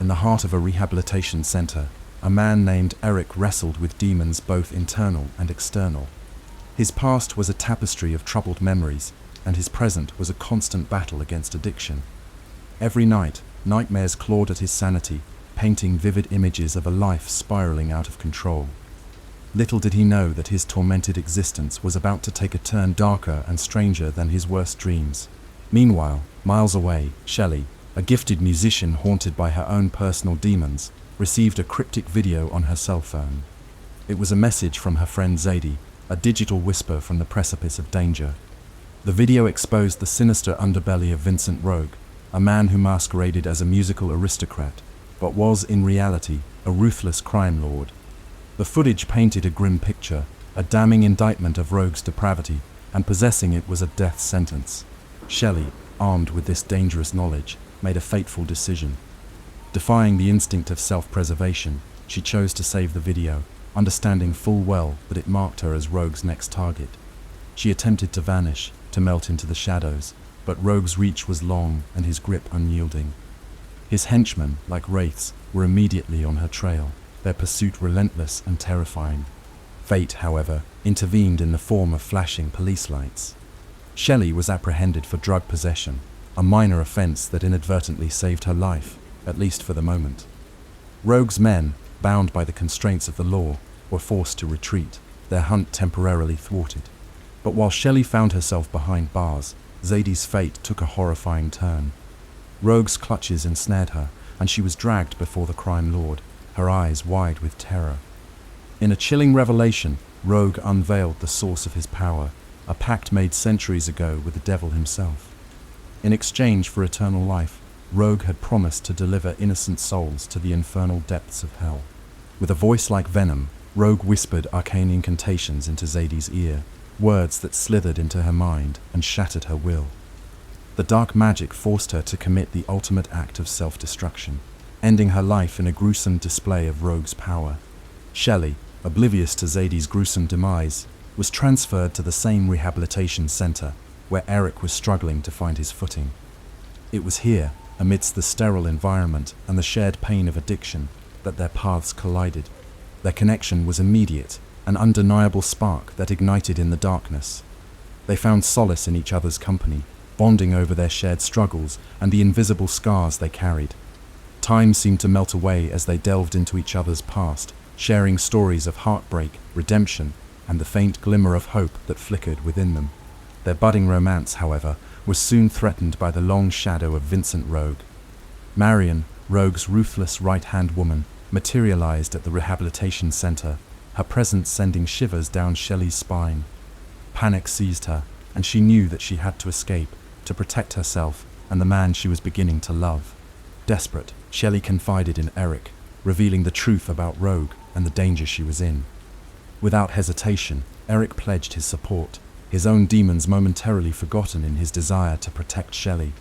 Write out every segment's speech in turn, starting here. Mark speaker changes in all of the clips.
Speaker 1: in the heart of a rehabilitation center, a man named Eric wrestled with demons both internal and external. His past was a tapestry of troubled memories, and his present was a constant battle against addiction. Every night, nightmares clawed at his sanity, painting vivid images of a life spiraling out of control. Little did he know that his tormented existence was about to take a turn darker and stranger than his worst dreams. Meanwhile, miles away, Shelly, a gifted musician haunted by her own personal demons, received a cryptic video on her cell phone. It was a message from her friend Zadie, a digital whisper from the precipice of danger. The video exposed the sinister underbelly of Vincent Roeg, a man who masqueraded as a musical aristocrat, but was in reality a ruthless crime lord. The footage painted a grim picture, a damning indictment of Roeg's depravity, and possessing it was a death sentence. Shelly, armed with this dangerous knowledge, made a fateful decision. Defying the instinct of self-preservation, she chose to save the video, understanding full well that it marked her as Roeg's next target. She attempted to vanish, to melt into the shadows, but Roeg's reach was long and his grip unyielding. His henchmen, like wraiths, were immediately on her trail, their pursuit relentless and terrifying. Fate, however, intervened in the form of flashing police lights. Shelly was apprehended for drug possession, a minor offense that inadvertently saved her life, at least for the moment. Roeg's men, bound by the constraints of the law, were forced to retreat, their hunt temporarily thwarted. But while Shelly found herself behind bars, Zadie's fate took a horrifying turn. Roeg's clutches ensnared her, and she was dragged before the crime lord, her eyes wide with terror. In a chilling revelation, Roeg unveiled the source of his power, a pact made centuries ago with the devil himself. In exchange for eternal life, Roeg had promised to deliver innocent souls to the infernal depths of hell. With a voice like venom, Roeg whispered arcane incantations into Zadie's ear, words that slithered into her mind and shattered her will. The dark magic forced her to commit the ultimate act of self-destruction, ending her life in a gruesome display of Roeg's power. Shelly, oblivious to Zadie's gruesome demise, was transferred to the same rehabilitation center, where Eric was struggling to find his footing. It was here, amidst the sterile environment and the shared pain of addiction, that their paths collided. Their connection was immediate, an undeniable spark that ignited in the darkness. They found solace in each other's company, bonding over their shared struggles and the invisible scars they carried. Time seemed to melt away as they delved into each other's past, sharing stories of heartbreak, redemption, and the faint glimmer of hope that flickered within them. Their budding romance, however, was soon threatened by the long shadow of Vincent Roeg. Marion, Roeg's ruthless right-hand woman, materialized at the rehabilitation center, her presence sending shivers down Shelly's spine. Panic seized her, and she knew that she had to escape, to protect herself and the man she was beginning to love. Desperate, Shelly confided in Eric, revealing the truth about Roeg and the danger she was in. Without hesitation, Eric pledged his support, his own demons momentarily forgotten in his desire to protect Shelly.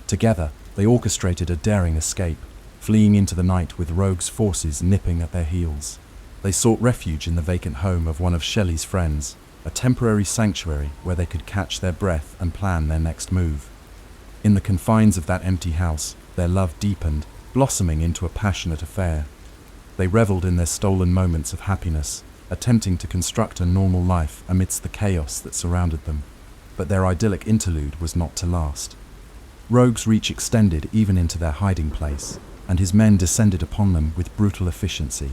Speaker 1: Together, they orchestrated a daring escape, fleeing into the night with Roeg's forces nipping at their heels. They sought refuge in the vacant home of one of Shelly's friends, a temporary sanctuary where they could catch their breath and plan their next move. In the confines of that empty house, their love deepened, blossoming into a passionate affair. They reveled in their stolen moments of happiness, attempting to construct a normal life amidst the chaos that surrounded them. But their idyllic interlude was not to last. Roeg's reach extended even into their hiding place, and his men descended upon them with brutal efficiency.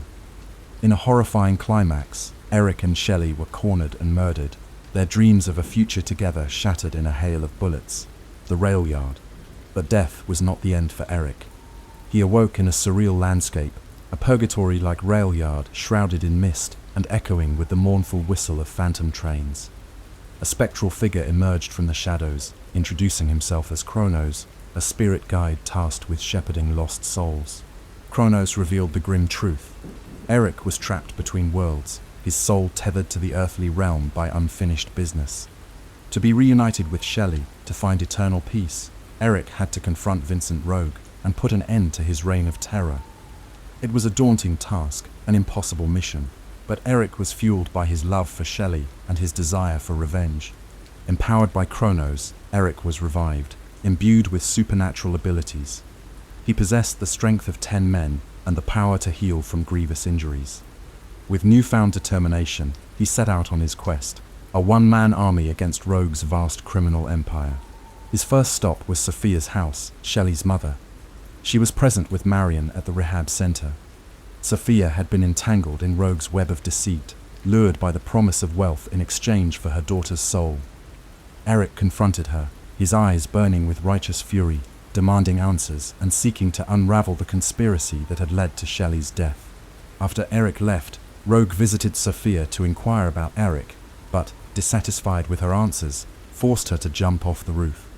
Speaker 1: In a horrifying climax, Eric and Shelly were cornered and murdered, their dreams of a future together shattered in a hail of bullets. The rail yard. But death was not the end for Eric. He awoke in a surreal landscape, a purgatory-like rail yard shrouded in mist and echoing with the mournful whistle of phantom trains. A spectral figure emerged from the shadows, introducing himself as Kronos, a spirit guide tasked with shepherding lost souls. Kronos revealed the grim truth. Eric was trapped between worlds, his soul tethered to the earthly realm by unfinished business. To be reunited with Shelly, to find eternal peace, Eric had to confront Vincent Roeg and put an end to his reign of terror. It was a daunting task, an impossible mission, but Eric was fueled by his love for Shelly and his desire for revenge. Empowered by Kronos, Eric was revived, imbued with supernatural abilities. He possessed the strength of 10 men and the power to heal from grievous injuries. With newfound determination, he set out on his quest, a one-man army against Roeg's vast criminal empire. His first stop was Sophia's house, Shelly's mother. She was present with Marion at the rehab center. Sophia had been entangled in Roeg's web of deceit, lured by the promise of wealth in exchange for her daughter's soul. Eric confronted her, his eyes burning with righteous fury, demanding answers and seeking to unravel the conspiracy that had led to Shelly's death. After Eric left, Roeg visited Sophia to inquire about Eric, but, dissatisfied with her answers, forced her to jump off the roof.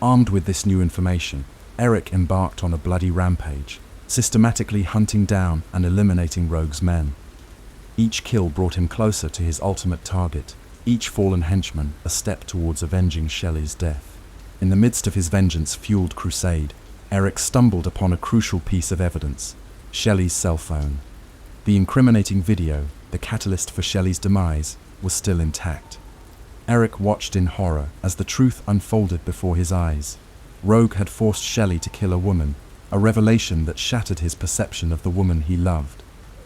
Speaker 1: Armed with this new information, Eric embarked on a bloody rampage, systematically hunting down and eliminating Roeg's men. Each kill brought him closer to his ultimate target, each fallen henchman a step towards avenging Shelly's death. In the midst of his vengeance-fueled crusade, Eric stumbled upon a crucial piece of evidence: Shelly's cell phone. The incriminating video, the catalyst for Shelly's demise, was still intact. Eric watched in horror as the truth unfolded before his eyes. Roeg had forced Shelly to kill a woman, a revelation that shattered his perception of the woman he loved.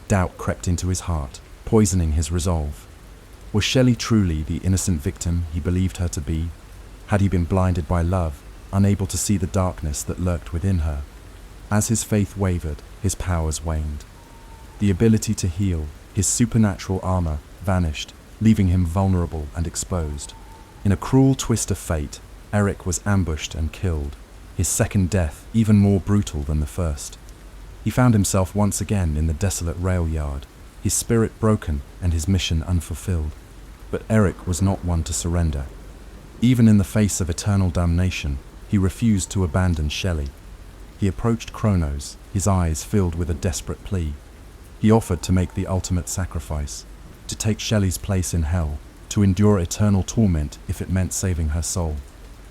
Speaker 1: Doubt crept into his heart, poisoning his resolve. Was Shelly truly the innocent victim he believed her to be? Had he been blinded by love, unable to see the darkness that lurked within her? As his faith wavered, his powers waned. The ability to heal, his supernatural armor, vanished, leaving him vulnerable and exposed. In a cruel twist of fate, Eric was ambushed and killed, his second death even more brutal than the first. He found himself once again in the desolate rail yard, his spirit broken and his mission unfulfilled. But Eric was not one to surrender. Even in the face of eternal damnation, he refused to abandon Shelly. He approached Kronos, his eyes filled with a desperate plea. He offered to make the ultimate sacrifice, to take Shelly's place in hell, to endure eternal torment if it meant saving her soul.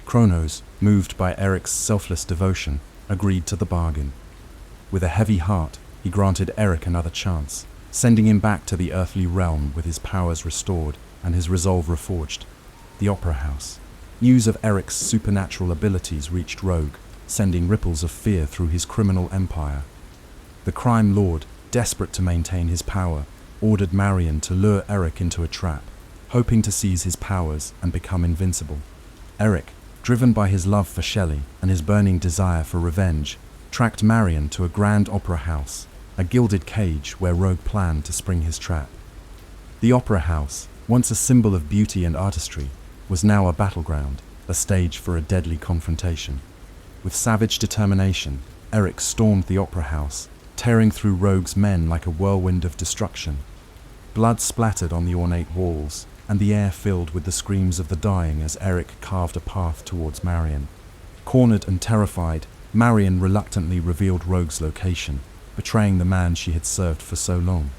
Speaker 1: Kronos, moved by Eric's selfless devotion, agreed to the bargain. With a heavy heart, he granted Eric another chance, sending him back to the earthly realm with his powers restored and his resolve reforged. The Opera House. News of Eric's supernatural abilities reached Roeg, sending ripples of fear through his criminal empire. The crime lord, desperate to maintain his power, ordered Marion to lure Eric into a trap, hoping to seize his powers and become invincible. Eric, driven by his love for Shelly and his burning desire for revenge, tracked Marion to a grand opera house, a gilded cage where Roeg planned to spring his trap. The Opera House, once a symbol of beauty and artistry, was now a battleground, a stage for a deadly confrontation. With savage determination, Eric stormed the Opera House, tearing through Roeg's men like a whirlwind of destruction. Blood splattered on the ornate walls, and the air filled with the screams of the dying as Eric carved a path towards Marion. Cornered and terrified, Marion reluctantly revealed Roeg's location, betraying the man she had served for so long.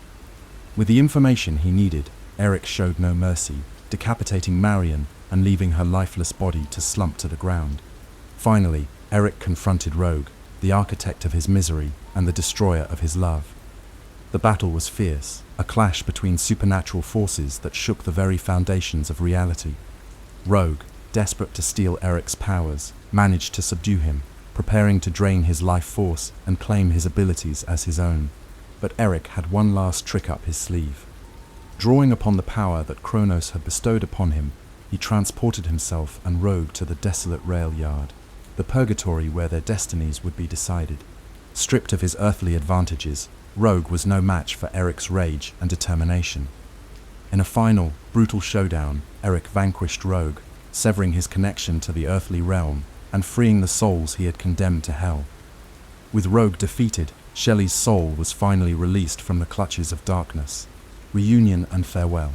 Speaker 1: With the information he needed, Eric showed no mercy, decapitating Marion and leaving her lifeless body to slump to the ground. Finally, Eric confronted Roeg, the architect of his misery and the destroyer of his love. The battle was fierce, a clash between supernatural forces that shook the very foundations of reality. Roeg, desperate to steal Eric's powers, managed to subdue him, preparing to drain his life force and claim his abilities as his own. But Eric had one last trick up his sleeve. Drawing upon the power that Kronos had bestowed upon him, he transported himself and Roeg to the desolate rail yard, the purgatory where their destinies would be decided. Stripped of his earthly advantages, Roeg was no match for Eric's rage and determination. In a final, brutal showdown, Eric vanquished Roeg, severing his connection to the earthly realm and freeing the souls he had condemned to hell. With Roeg defeated, Shelly's soul was finally released from the clutches of darkness. Reunion and farewell.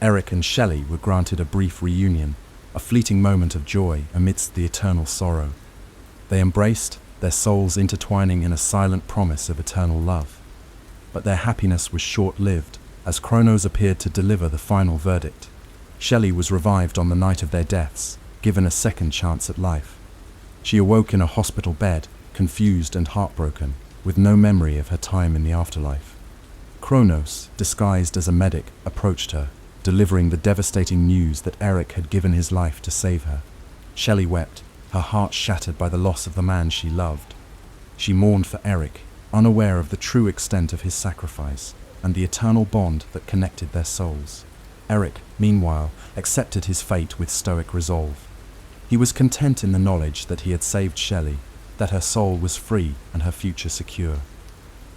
Speaker 1: Eric and Shelly were granted a brief reunion, a fleeting moment of joy amidst the eternal sorrow. They embraced, their souls intertwining in a silent promise of eternal love. But their happiness was short-lived, as Kronos appeared to deliver the final verdict. Shelly was revived on the night of their deaths, given a second chance at life. She awoke in a hospital bed, confused and heartbroken, with no memory of her time in the afterlife. Kronos, disguised as a medic, approached her, delivering the devastating news that Eric had given his life to save her. Shelly wept, her heart shattered by the loss of the man she loved. She mourned for Eric, unaware of the true extent of his sacrifice and the eternal bond that connected their souls. Eric, meanwhile, accepted his fate with stoic resolve. He was content in the knowledge that he had saved Shelly, that her soul was free and her future secure.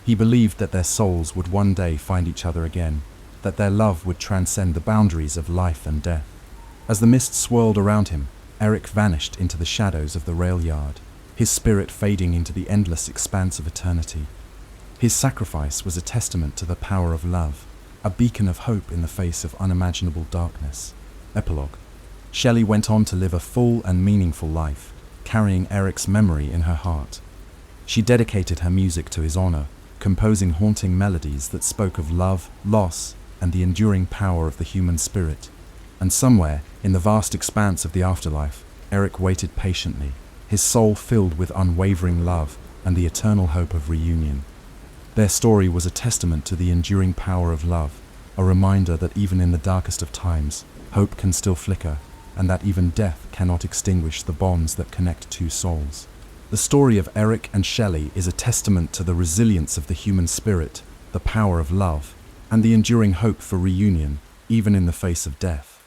Speaker 1: He believed that their souls would one day find each other again, that their love would transcend the boundaries of life and death. As the mist swirled around him, Eric vanished into the shadows of the rail yard, his spirit fading into the endless expanse of eternity. His sacrifice was a testament to the power of love, a beacon of hope in the face of unimaginable darkness. Epilogue. Shelly went on to live a full and meaningful life, carrying Eric's memory in her heart. She dedicated her music to his honor, composing haunting melodies that spoke of love, loss, and the enduring power of the human spirit. And somewhere, in the vast expanse of the afterlife, Eric waited patiently, his soul filled with unwavering love and the eternal hope of reunion. Their story was a testament to the enduring power of love, a reminder that even in the darkest of times, hope can still flicker, and that even death cannot extinguish the bonds that connect two souls. The story of Eric and Shelly is a testament to the resilience of the human spirit, the power of love, and the enduring hope for reunion, even in the face of death.